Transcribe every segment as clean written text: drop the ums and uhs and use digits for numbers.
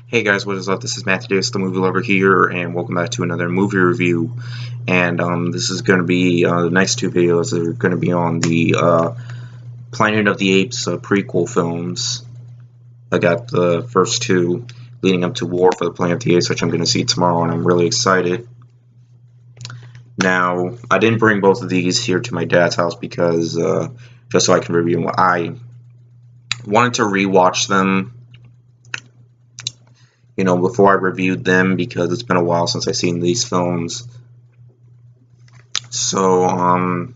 Hey guys, what is up? This is Matthew Davis, the movie lover here, and welcome back to another movie review. And this is going to be the next two videos are going to be on the Planet of the Apes prequel films. I got the first two leading up to War for the Planet of the Apes, which I'm going to see tomorrow, and I'm really excited. Now, I didn't bring both of these here to my dad's house because just so I can review them. I wanted to rewatch them, before I reviewed them because it's been a while since I've seen these films. So, you're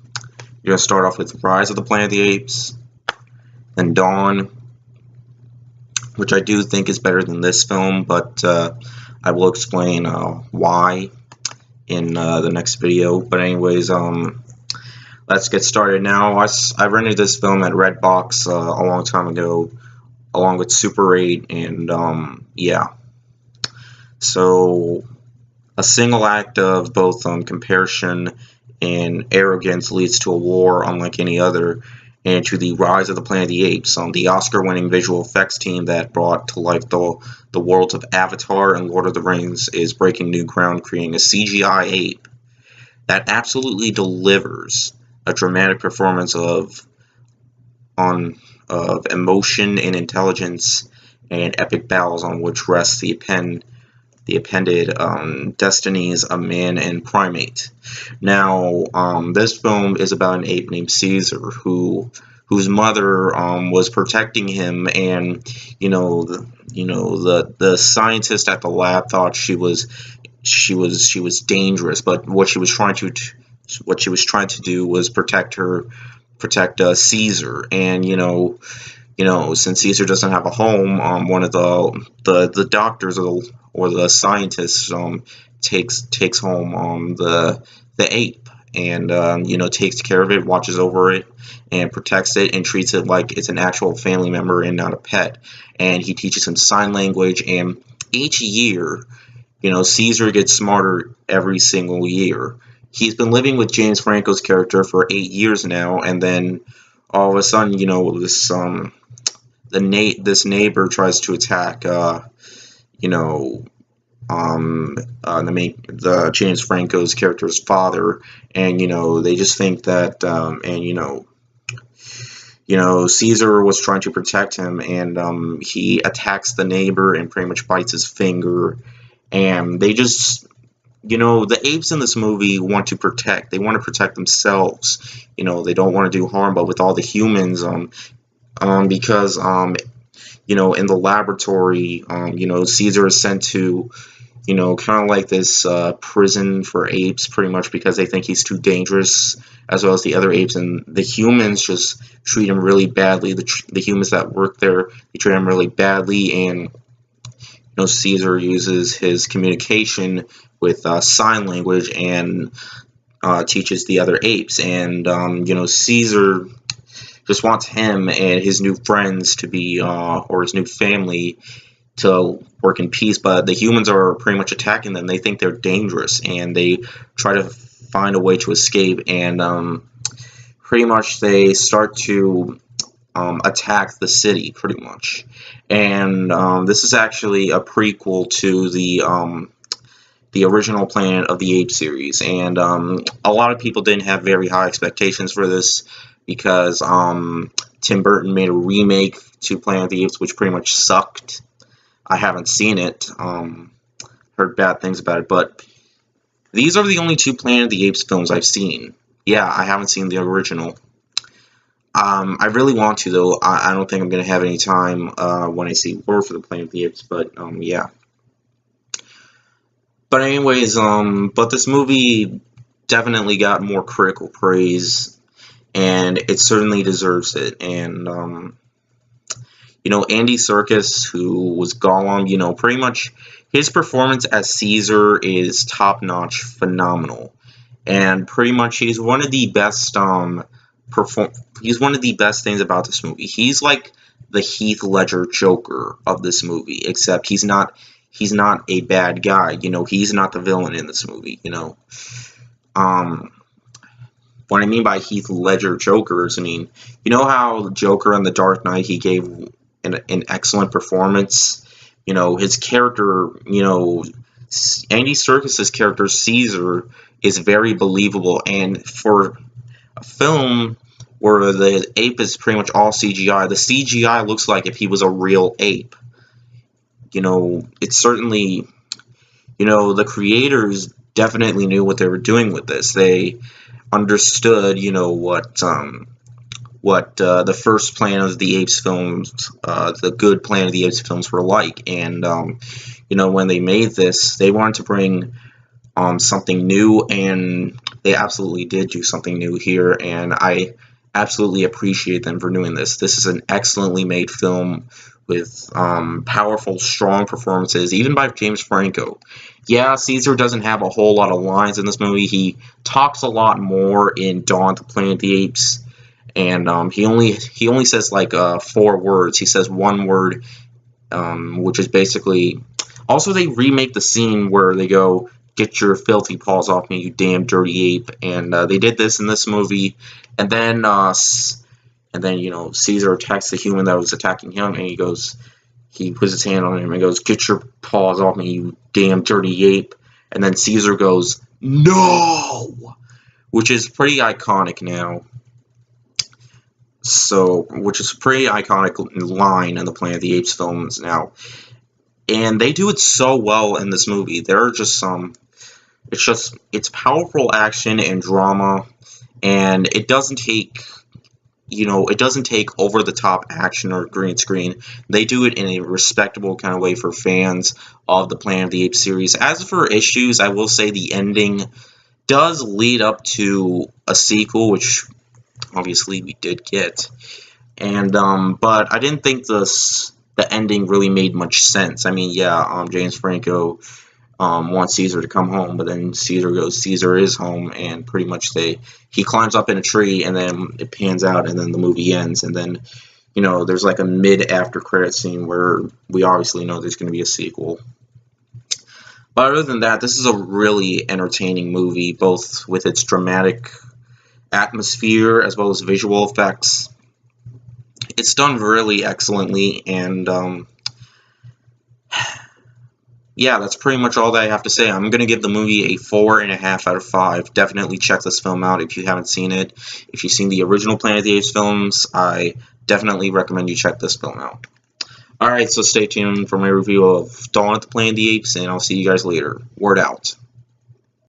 gonna start off with Rise of the Planet of the Apes, then Dawn, which I do think is better than this film, but I will explain why in the next video. But anyways, let's get started now. I rented this film at Redbox a long time ago, along with Super 8, and yeah. So, a single act of both comparison and arrogance leads to a war unlike any other, and to the rise of the Planet of the Apes. The Oscar-winning visual effects team that brought to life the worlds of Avatar and Lord of the Rings is breaking new ground, creating a CGI ape that absolutely delivers a dramatic performance of emotion and intelligence and epic battles on which rests the appended destinies of man and primate. Now, this film is about an ape named Caesar whose mother was protecting him, and the scientist at the lab thought she was dangerous, but what she was trying to do was protect Caesar, and since Caesar doesn't have a home, one of the doctors or the scientists takes home the ape, and takes care of it, watches over it, and protects it, and treats it like it's an actual family member and not a pet. And he teaches him sign language, and each year, Caesar gets smarter every single year. He's been living with James Franco's character for 8 years now, and then all of a sudden, this neighbor tries to attack, the James Franco's character's father, and they just think that, Caesar was trying to protect him, and he attacks the neighbor and pretty much bites his finger, and they just. The apes in this movie want to protect. They want to protect themselves. They don't want to do harm, but with all the humans, because in the laboratory, Caesar is sent to, kind of like this prison for apes, pretty much because they think he's too dangerous, as well as the other apes, and the humans just treat him really badly. The humans that work there, they treat him really badly, and Caesar uses his communication with sign language and teaches the other apes, and Caesar just wants him and his new friends to be, or his new family, to work in peace, but the humans are pretty much attacking them. They think they're dangerous, and they try to find a way to escape, and pretty much they start to attack the city, pretty much. And this is actually a prequel to the original Planet of the Apes series, and a lot of people didn't have very high expectations for this because Tim Burton made a remake to Planet of the Apes, which pretty much sucked. I haven't seen it, heard bad things about it, but these are the only two Planet of the Apes films I've seen. Yeah, I haven't seen the original. I really want to, though. I don't think I'm going to have any time when I see War for the Planet of the Apes, but yeah. But anyways, but this movie definitely got more critical praise, and it certainly deserves it. And Andy Serkis, who was Gollum, pretty much his performance as Caesar is top-notch, phenomenal, and pretty much he's one of the best he's one of the best things about this movie. He's like the Heath Ledger Joker of this movie, except he's not a bad guy. He's not the villain in this movie. What I mean by Heath Ledger Joker is, how the Joker in The Dark Knight, he gave an excellent performance, his character, Andy Serkis's character Caesar is very believable, and for a film where the ape is pretty much all CGI, the CGI looks like if he was a real ape. It's certainly, the creators definitely knew what they were doing with this. They understood, what the first plan of the Apes films, the good plan of the Apes films were like. And, when they made this, they wanted to bring something new, and they absolutely did do something new here, and I absolutely appreciate them for doing this. This is an excellently made film with powerful, strong performances, even by James Franco. Yeah, Caesar doesn't have a whole lot of lines in this movie. He talks a lot more in Dawn of the Planet of the Apes, and he only says like 4 words. He says one word, which is basically. Also, they remake the scene where they go, "Get your filthy paws off me, you damn dirty ape," and they did this in this movie, and then Caesar attacks the human that was attacking him, and he puts his hand on him and goes, "Get your paws off me, you damn dirty ape," and then Caesar goes, "No," which is pretty iconic now. Which is a pretty iconic line in the Planet of the Apes films now. And they do it so well in this movie. There are just it's powerful action and drama, and it doesn't take over the top action or green screen. They do it in a respectable kind of way for fans of the Planet of the Apes series. As for issues, I will say the ending does lead up to a sequel, which obviously we did get, and but I didn't think the ending really made much sense. I mean, yeah, James Franco wants Caesar to come home, but then Caesar goes, Caesar is home, and pretty much he climbs up in a tree, and then it pans out, and then the movie ends, and then there's like a mid-after credit scene where we obviously know there's going to be a sequel. But other than that, this is a really entertaining movie, both with its dramatic atmosphere as well as visual effects. It's done really excellently, and yeah, that's pretty much all that I have to say. I'm going to give the movie a 4.5 out of 5. Definitely check this film out if you haven't seen it. If you've seen the original Planet of the Apes films, I definitely recommend you check this film out. Alright, so stay tuned for my review of Dawn of the Planet of the Apes, and I'll see you guys later. Word out.